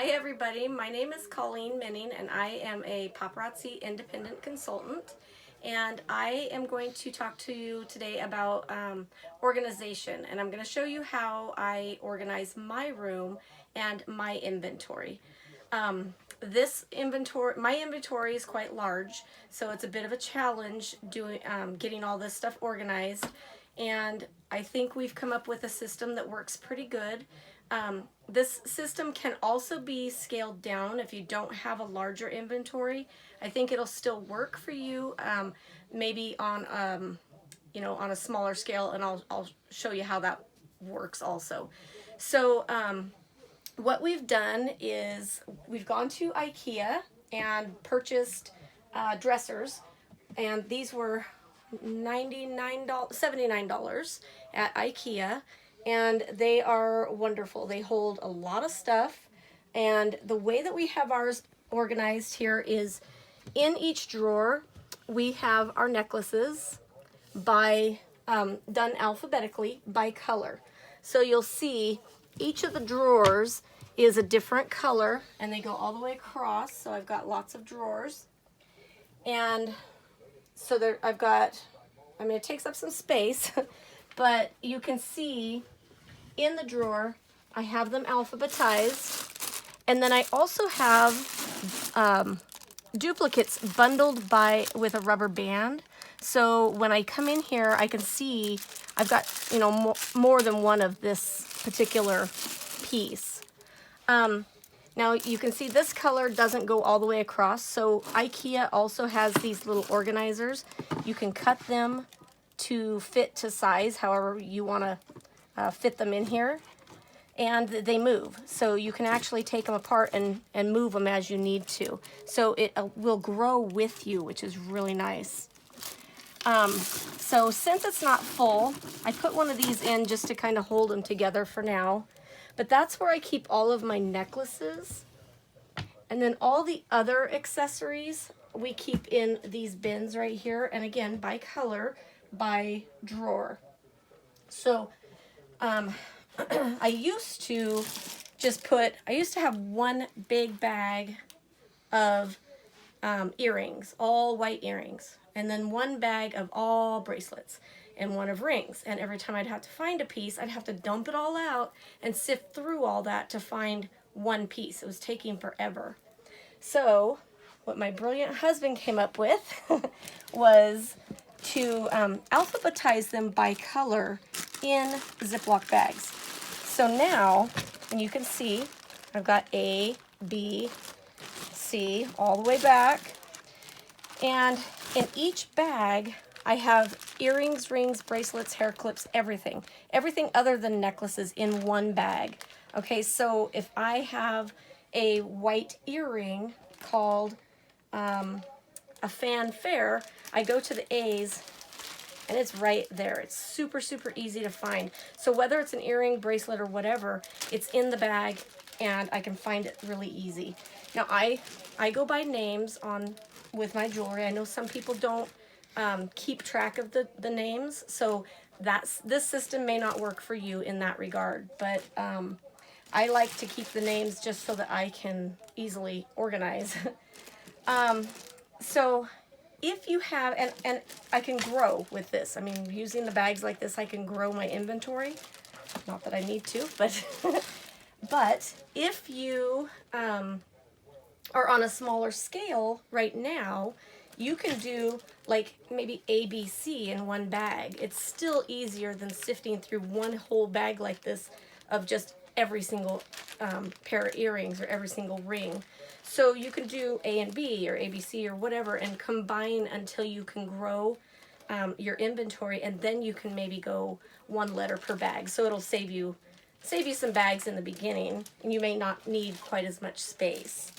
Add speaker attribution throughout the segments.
Speaker 1: Hi everybody, my name is Colleen Minning and I am a Paparazzi independent consultant, and I am going to talk to you today about organization, and I'm going to show you how I organize my room and my inventory. My inventory is quite large, so it's a bit of a challenge getting all this stuff organized, and I think we've come up with a system that works pretty good. This system can also be scaled down if you don't have a larger inventory. I think it'll still work for you, maybe on on a smaller scale, and I'll show you how that works also. So what we've done is we've gone to IKEA and purchased dressers, and these were $79 at IKEA, and they are wonderful. They hold a lot of stuff, and the way that we have ours organized here is in each drawer we have our necklaces by done alphabetically by color. So you'll see each of the drawers is a different color, and they go all the way across. So I've got lots of drawers, and so there it takes up some space, but you can see in the drawer I have them alphabetized, and then I also have duplicates bundled with a rubber band. So when I come in here, I can see I've got more than one of this particular piece. Now you can see this color doesn't go all the way across, so IKEA also has these little organizers. You can cut them to fit to size, however you want to fit them in here, and they move. So you can actually take them apart and move them as you need to. So it will grow with you, which is really nice. So since it's not full, I put one of these in just to kind of hold them together for now. But that's where I keep all of my necklaces. And then all the other accessories we keep in these bins right here. And again, by color, by drawer. So I used to have one big bag of earrings, all white earrings, and then one bag of all bracelets and one of rings. And every time I'd have to find a piece, I'd have to dump it all out and sift through all that to find one piece. It was taking forever. So what my brilliant husband came up with was to alphabetize them by color in Ziploc bags. So now, and you can see, I've got A, B, C, all the way back. And in each bag, I have earrings, rings, bracelets, hair clips, everything. Everything other than necklaces in one bag. Okay, so if I have a white earring called a fanfare, I go to the A's, and it's right there. It's super, super easy to find. So whether it's an earring, bracelet, or whatever, it's in the bag, and I can find it really easy. Now, I go by names with my jewelry. I know some people don't keep track of the names, so this system may not work for you in that regard, but I like to keep the names just so that I can easily organize. So if you have, and I can grow with this. I mean, using the bags like this, I can grow my inventory. Not that I need to, but but if you are on a smaller scale right now, you can do like maybe ABC in one bag. It's still easier than sifting through one whole bag like this of just every single pair of earrings or every single ring. So you can do A and B or ABC or whatever and combine until you can grow your inventory, and then you can maybe go one letter per bag. So it'll save you some bags in the beginning, and you may not need quite as much space.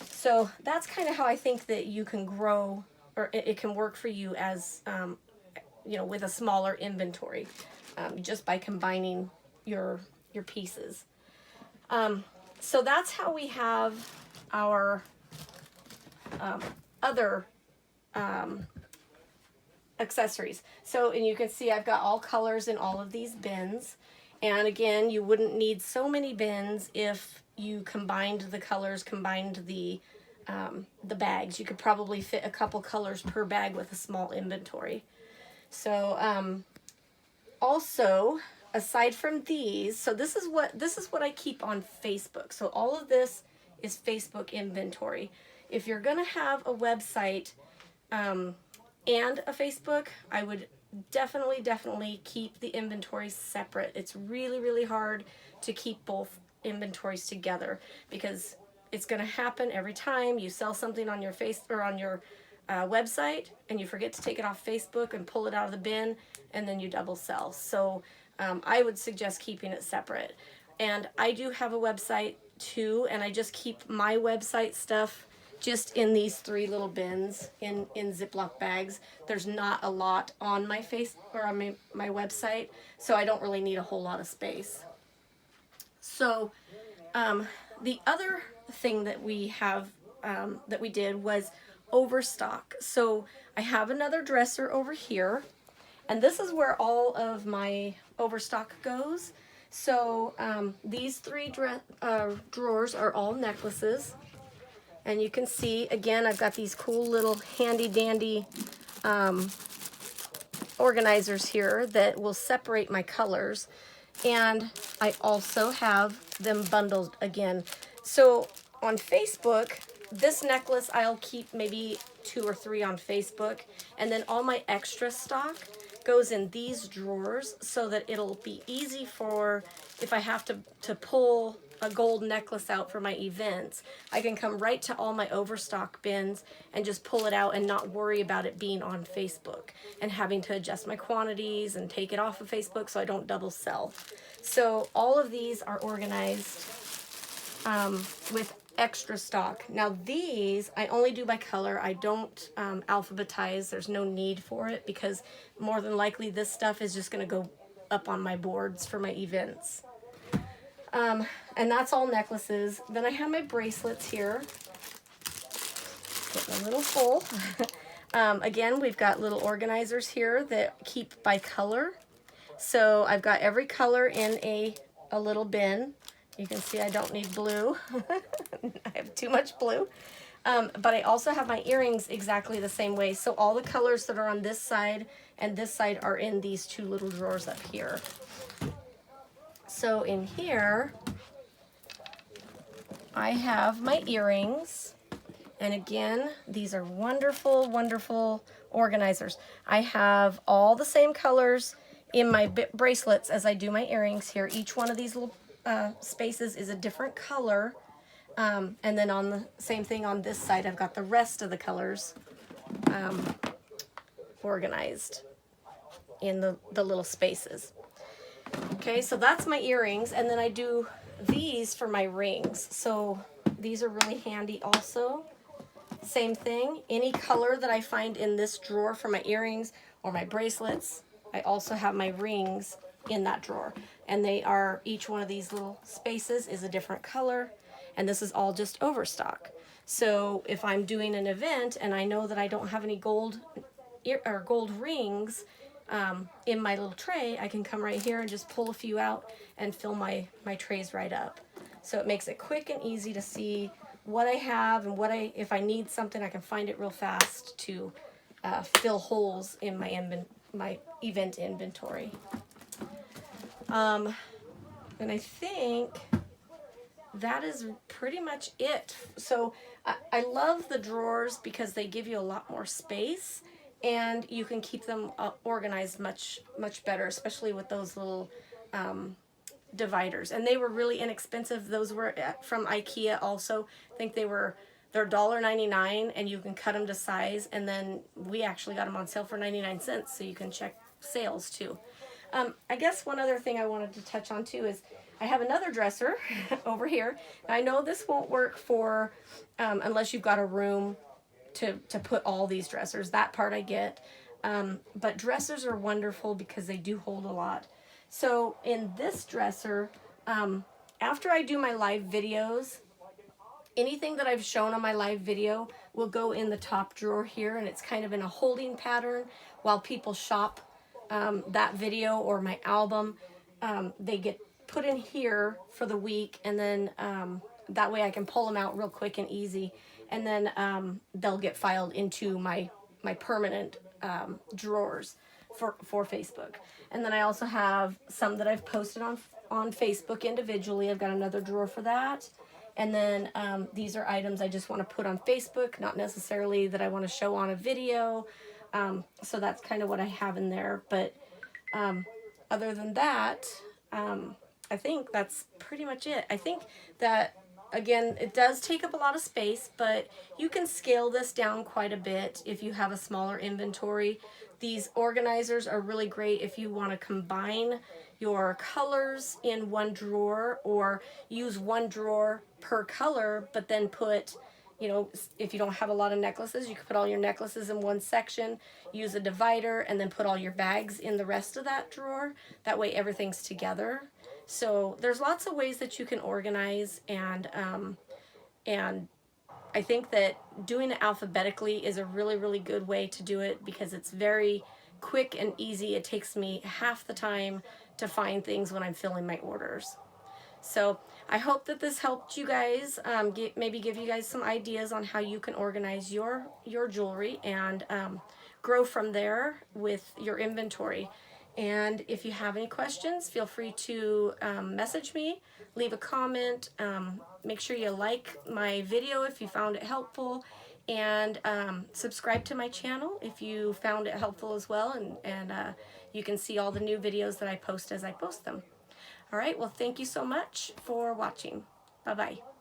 Speaker 1: So that's kind of how I think that you can grow, or it can work for you as, with a smaller inventory, just by combining your pieces. So that's how we have our other accessories. So, and you can see I've got all colors in all of these bins. And again, you wouldn't need so many bins if you combined the colors, combined the bags. You could probably fit a couple colors per bag with a small inventory. So also, aside from these, so this is what I keep on Facebook. So all of this is Facebook inventory. If you're gonna have a website and a Facebook, I would definitely keep the inventories separate. It's really hard to keep both inventories together because it's going to happen every time you sell something on your website and you forget to take it off Facebook and pull it out of the bin, and then you double sell. So I would suggest keeping it separate. And I do have a website too, and I just keep my website stuff just in these 3 little bins in Ziploc bags. There's not a lot on my my website, so I don't really need a whole lot of space. So the other thing that we have that we did was overstock. So I have another dresser over here, and this is where all of my overstock goes. So these 3 drawers are all necklaces. And you can see, again, I've got these cool little handy-dandy organizers here that will separate my colors. And I also have them bundled again. So on Facebook, this necklace I'll keep maybe 2 or 3 on Facebook. And then all my extra stock goes in these drawers so that it'll be easy for, if I have to pull a gold necklace out for my events, I can come right to all my overstock bins and just pull it out and not worry about it being on Facebook and having to adjust my quantities and take it off of Facebook so I don't double sell. So all of these are organized with extra stock. Now these I only do by color. I don't alphabetize. There's no need for it because more than likely this stuff is just going to go up on my boards for my events. And that's all necklaces. Then I have my bracelets here. Getting a little full. Again, we've got little organizers here that keep by color. So I've got every color in a little bin. You can see I don't need blue. I have too much blue. But I also have my earrings exactly the same way. So all the colors that are on this side and this side are in these 2 little drawers up here. So in here, I have my earrings. And again, these are wonderful organizers. I have all the same colors in my bracelets as I do my earrings here. Each one of these little spaces is a different color. And then on the same thing on this side, I've got the rest of the colors organized in the little spaces. Okay, so that's my earrings, and then I do these for my rings. So these are really handy also. Same thing, any color that I find in this drawer for my earrings or my bracelets, I also have my rings in that drawer. And they are, each one of these little spaces is a different color, and this is all just overstock. So if I'm doing an event and I know that I don't have any gold rings in my little tray, I can come right here and just pull a few out and fill my trays right up. So it makes it quick and easy to see what I have and if I need something, I can find it real fast to fill holes in my event inventory. And I think that is pretty much it. So I love the drawers because they give you a lot more space, and you can keep them organized much better, especially with those little dividers. And they were really inexpensive. Those were from IKEA also. I think they're $1.99, and you can cut them to size. And then we actually got them on sale for 99 cents, so you can check sales too. I guess one other thing I wanted to touch on too is I have another dresser over here. Now, I know this won't work for unless you've got a room to put all these dressers. That part I get. But dressers are wonderful because they do hold a lot. So in this dresser, after I do my live videos, anything that I've shown on my live video will go in the top drawer here, and it's kind of in a holding pattern while people shop that video or my album. They get put in here for the week, and then that way I can pull them out real quick and easy, and then they'll get filed into my permanent drawers for Facebook. And then I also have some that I've posted on Facebook individually. I've got another drawer for that. And then these are items I just want to put on Facebook, not necessarily that I want to show on a video. So that's kind of what I have in there. But other than that, I think that's pretty much it. I think that, again, it does take up a lot of space, but you can scale this down quite a bit if you have a smaller inventory. These organizers are really great if you want to combine your colors in one drawer, or use one drawer per color, but then put, you know, if you don't have a lot of necklaces, you can put all your necklaces in one section, use a divider, and then put all your bags in the rest of that drawer. That way everything's together. So there's lots of ways that you can organize, and I think that doing it alphabetically is a really, really good way to do it, because it's very quick and easy. It takes me half the time to find things when I'm filling my orders. So I hope that this helped you guys, maybe give you guys some ideas on how you can organize your jewelry, and grow from there with your inventory. And if you have any questions, feel free to message me, leave a comment, make sure you like my video if you found it helpful, and subscribe to my channel if you found it helpful as well, and you can see all the new videos that I post as I post them. All right, well, thank you so much for watching. Bye-bye.